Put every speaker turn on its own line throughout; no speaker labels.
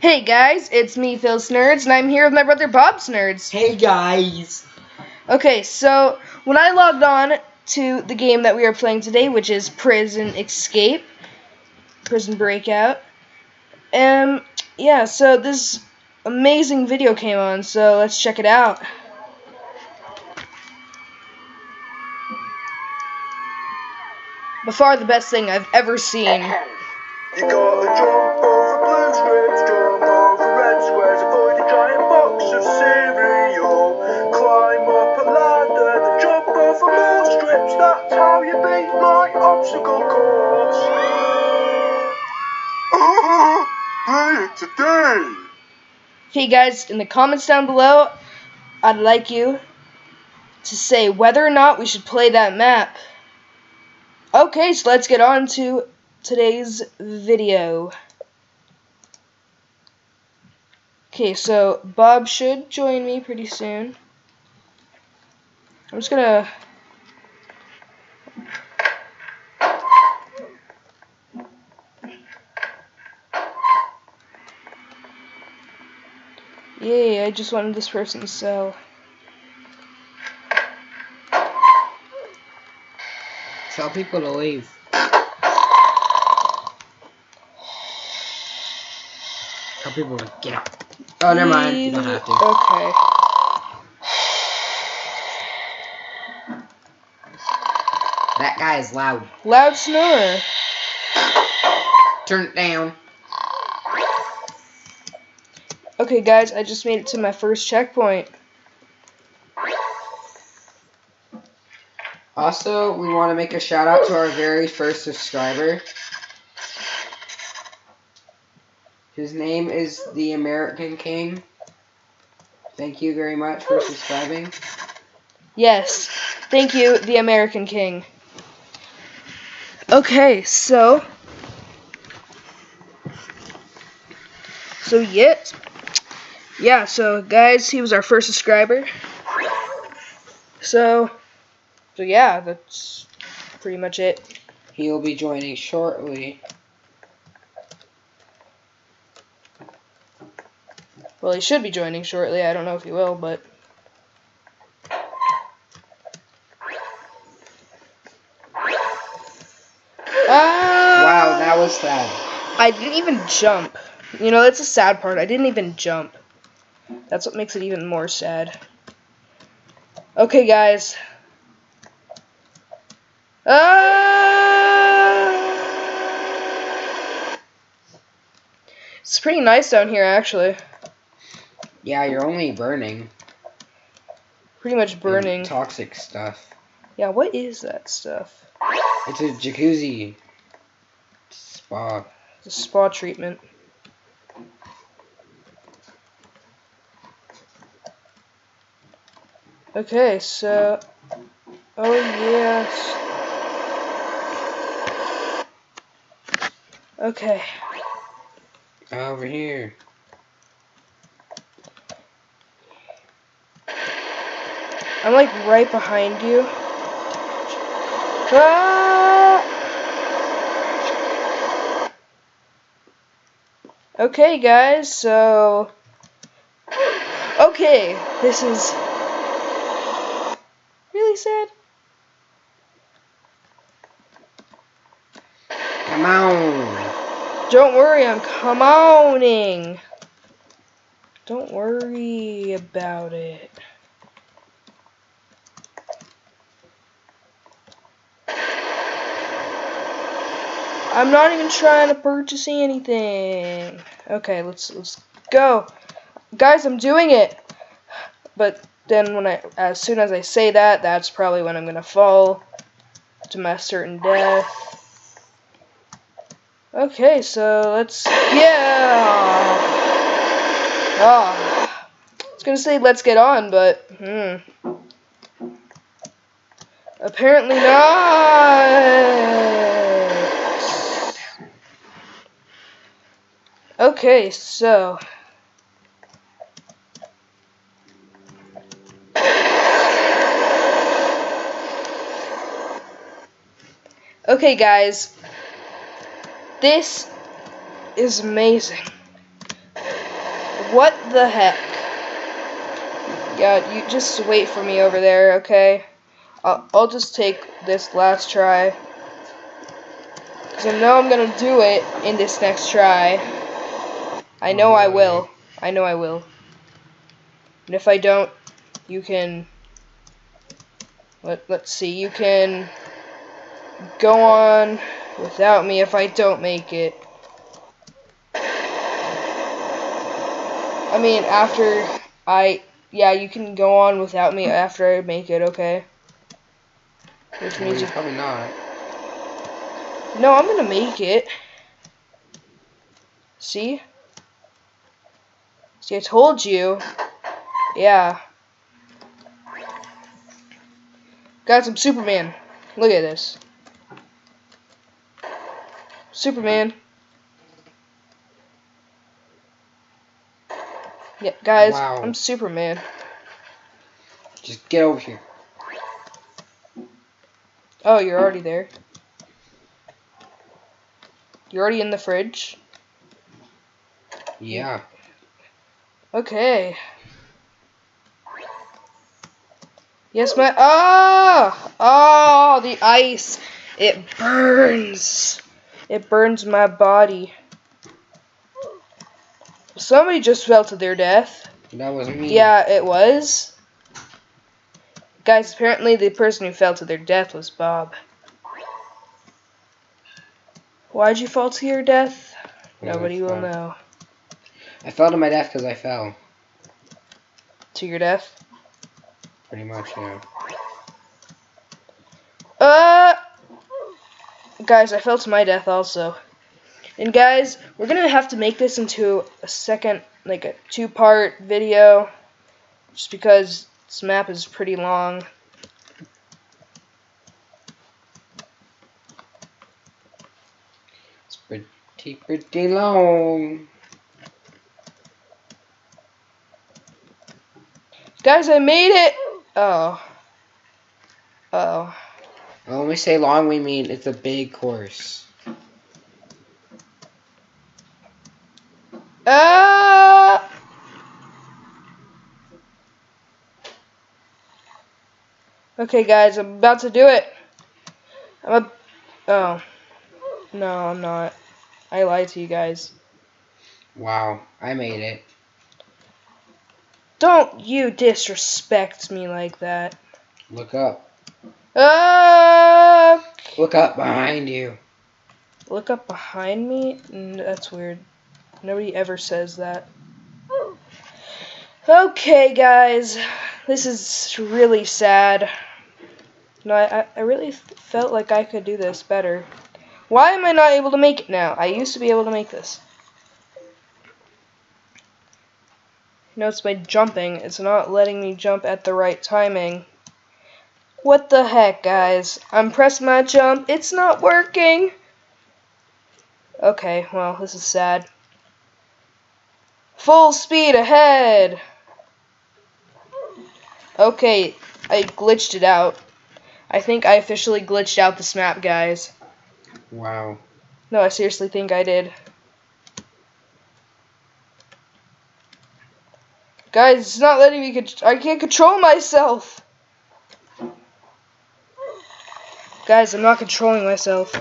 Hey guys, it's me, Phil's Nerds, and I'm here with my brother Bob's Nerds.
Hey guys!
Okay, so when I logged on to the game that we are playing today, which is Prison Breakout, yeah, so this amazing video came on, so let's check it out. By far the best thing I've ever seen.
You gotta jump over blue strips, jump over red squares, avoid a giant box of cereal. Climb up a ladder, then jump over more strips. That's how you beat my obstacle course. Play it today!
Okay guys, in the comments down below, I'd like you to say whether or not we should play that map. Okay, so let's get on to today's video. Okay, so Bob should join me pretty soon. I'm just gonna... Yay, I just wanted this person to sell.
Tell people to leave. Tell people to get out. Oh, never mind. You don't have to.
Okay.
That guy is loud.
Loud snorer.
Turn it down.
Okay, guys, I just made it to my first checkpoint.
Also, we want to make a shout out to our very first subscriber. His name is the American King. Thank you very much for subscribing.
Yes, thank you, the American King. Okay, so yeah, so guys, he was our first subscriber. So yeah, that's pretty much it.
He'll be joining shortly.
Well, he should be joining shortly. I don't know if he will, but
Wow, that was sad.
I didn't even jump. You know, that's the sad part. I didn't even jump. That's what makes it even more sad. Okay, guys. It's pretty nice down here, actually.
Yeah, you're only burning.
Pretty much burning.
And toxic stuff.
Yeah, what is that stuff?
It's a jacuzzi. Spa.
It's a spa treatment. Okay, so... Oh, yes. Okay.
Over here.
I'm like right behind you. Ah! Okay, guys, so... Okay, this is... really sad.
Come on.
Don't worry, I'm come-owning. Don't worry about it. I'm not even trying to purchase anything. Okay, let's go. Guys, I'm doing it. But then as soon as I say that, that's probably when I'm gonna fall to my certain death. Okay, so let's, yeah. I was gonna say let's get on, but apparently not. Okay, so okay, guys. This is amazing. What the heck? Yeah, you just wait for me over there, okay? I'll just take this last try. Because I know I'm going to do it in this next try. I know I will. I know I will. And if I don't, you can... Let's see. You can go on without me if I don't make it. I mean, after I... Yeah, you can go on without me after I make it, okay? Which means
you're probably not.
No, I'm gonna make it. See? See, I told you. Yeah. Got some Superman. Look at this. Superman. Yeah, guys,
Wow.
I'm Superman.
Just get over here.
Oh, you're already there. You're already in the fridge?
Yeah.
Okay. Yes, my... Ah! Oh, the ice. It burns. It burns my body. Somebody just fell to their death.
That was me.
Yeah, it was. Guys, apparently the person who fell to their death was Bob. Why'd you fall to your death? Nobody will know.
I fell to my death because I fell.
To your death?
Pretty much, yeah.
Guys, I fell to my death also. And guys, we're gonna have to make this into a second, like a 2-part video. Just because this map is pretty long.
It's pretty long.
Guys, I made it! Oh. Oh.
When we say long, we mean it's a big course.
Okay, guys, I'm about to do it. Oh. No, I'm not. I lied to you guys.
Wow, I made it.
Don't you disrespect me like that.
Look up. Look up behind you.
Look up behind me? That's weird. Nobody ever says that. Okay, guys. This is really sad. No, I really felt like I could do this better. Why am I not able to make it now? I used to be able to make this. No, it's by jumping. It's not letting me jump at the right timing. What the heck, guys? I'm pressing my jump. It's not working. Okay, well, this is sad. Full speed ahead. Okay, I glitched it out. I think I officially glitched out this map, guys.
Wow.
No, I seriously think I did. Guys, it's not letting me... I can't control myself. Guys, I'm not controlling myself.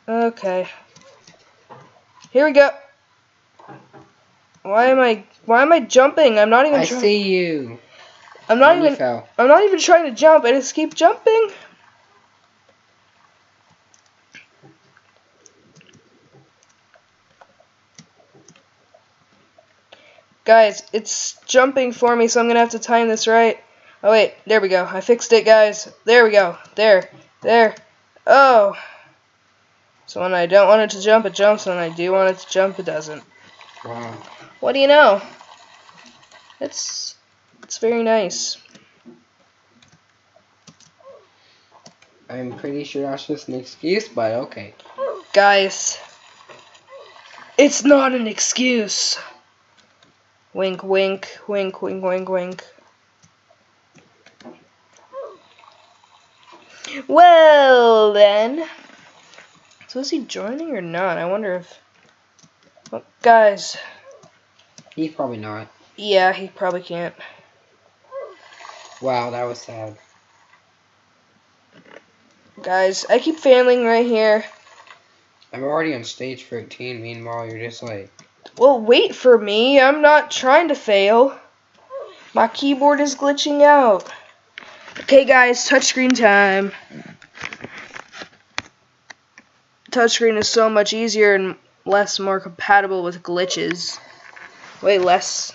Okay. Here we go. Why am I jumping? I'm not even
I
trying.
see you.
I'm not
And
even
you fell.
I'm not even trying to jump. I just keep jumping. Guys, it's jumping for me, so I'm going to have to time this right. Oh wait, there we go. I fixed it, guys. There we go. There. Oh. So when I don't want it to jump, it jumps. When I do want it to jump, it doesn't.
Wow.
What do you know? It's very nice.
I'm pretty sure that's just an excuse, but okay.
Guys, it's not an excuse. Wink, wink, wink, wink, wink, wink. Well, then. So is he joining or not? I wonder if... Well, guys.
He's probably not.
Yeah, he probably can't.
Wow, that was sad.
Guys, I keep failing right here.
I'm already on stage 13, meanwhile you're just like...
Well, wait for me. I'm not trying to fail. My keyboard is glitching out. Okay, guys, touchscreen time. Touchscreen is so much easier and more compatible with glitches. Way less.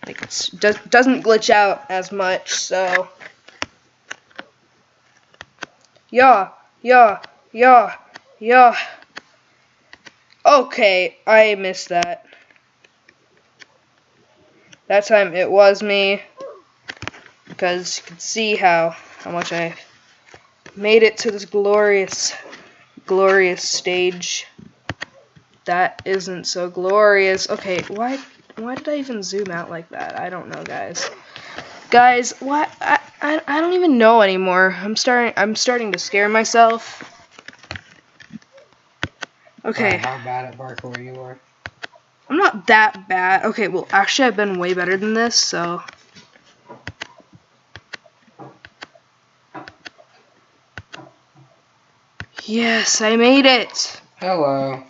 Like, it doesn't glitch out as much, so... Yeah. Okay, I missed that. That time it was me. Because you can see how much I made it to this glorious stage. That isn't so glorious. Okay, why did I even zoom out like that? I don't know, guys. Guys, why I don't even know anymore. I'm starting to scare myself. Okay.
Wow, how bad at parkour you are.
I'm not that bad. Okay, well, actually I've been way better than this, so yes, I made it.
Hello.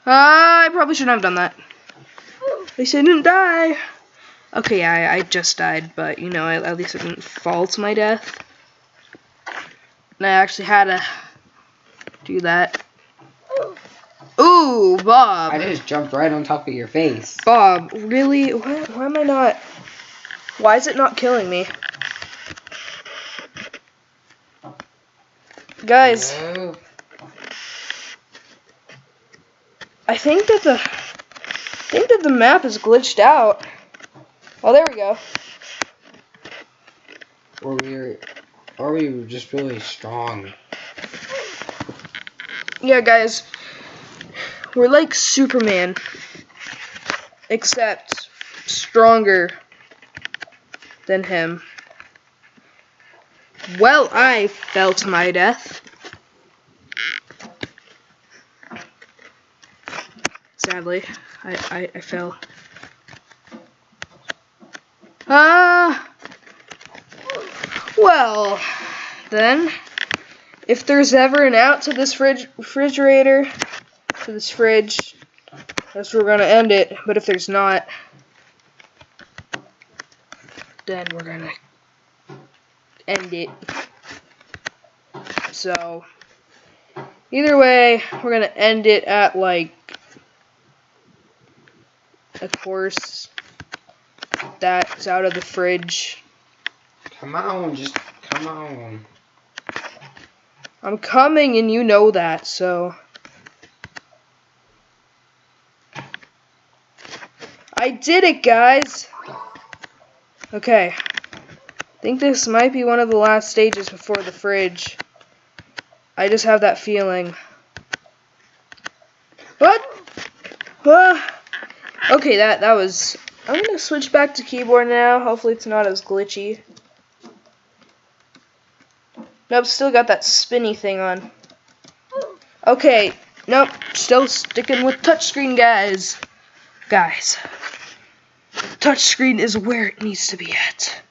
I probably shouldn't have done that. At least I didn't die. Okay, yeah, I just died, but, you know, at least I didn't fall to my death. And I actually had to do that. Ooh, Bob.
I just jumped right on top of your face.
Bob, really? Why am I not... Why is it not killing me? Guys,
Hello?
I think that the map is glitched out. Oh, there we go.
Or we were just really strong.
Yeah, guys. We're like Superman. Except stronger than him. Well, I fell to my death. Sadly, I fell. Well, then, if there's ever an out to this refrigerator, to this fridge, that's where we're gonna end it. But if there's not, then we're gonna end it. So, either way, we're gonna end it at, like, of course, that's out of the fridge.
Come on, just come on.
I'm coming and you know that, so. I did it, guys! Okay. I think this might be one of the last stages before the fridge. I just have that feeling. What? Okay, that was... I'm gonna switch back to keyboard now. Hopefully it's not as glitchy. Nope, still got that spinny thing on. Okay, nope, still sticking with touchscreen, guys. Guys, touchscreen is where it needs to be at.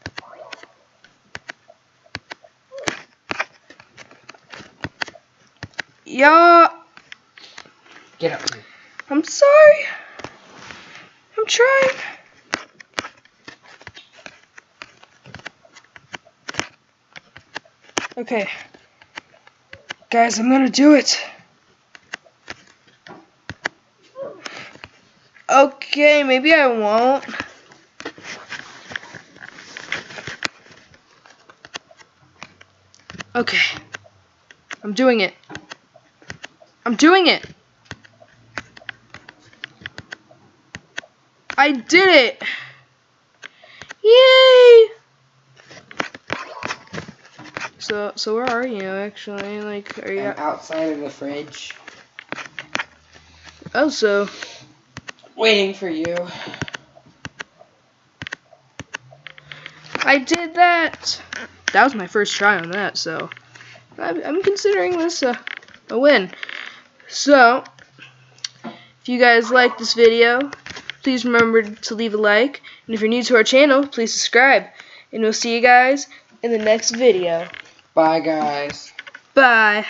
Yeah.
Get up here.
I'm sorry. I'm trying. Okay. Guys, I'm gonna do it. Okay, maybe I won't. Okay. I'm doing it. I'm doing it. I did it. Yay! So where are you actually? Like, are you
I'm outside of the fridge.
Oh, so
Waiting for you.
I did that. That was my first try on that, so I'm considering this a win. So, if you guys like this video, please remember to leave a like. And if you're new to our channel, please subscribe. And we'll see you guys in the next video.
Bye, guys.
Bye.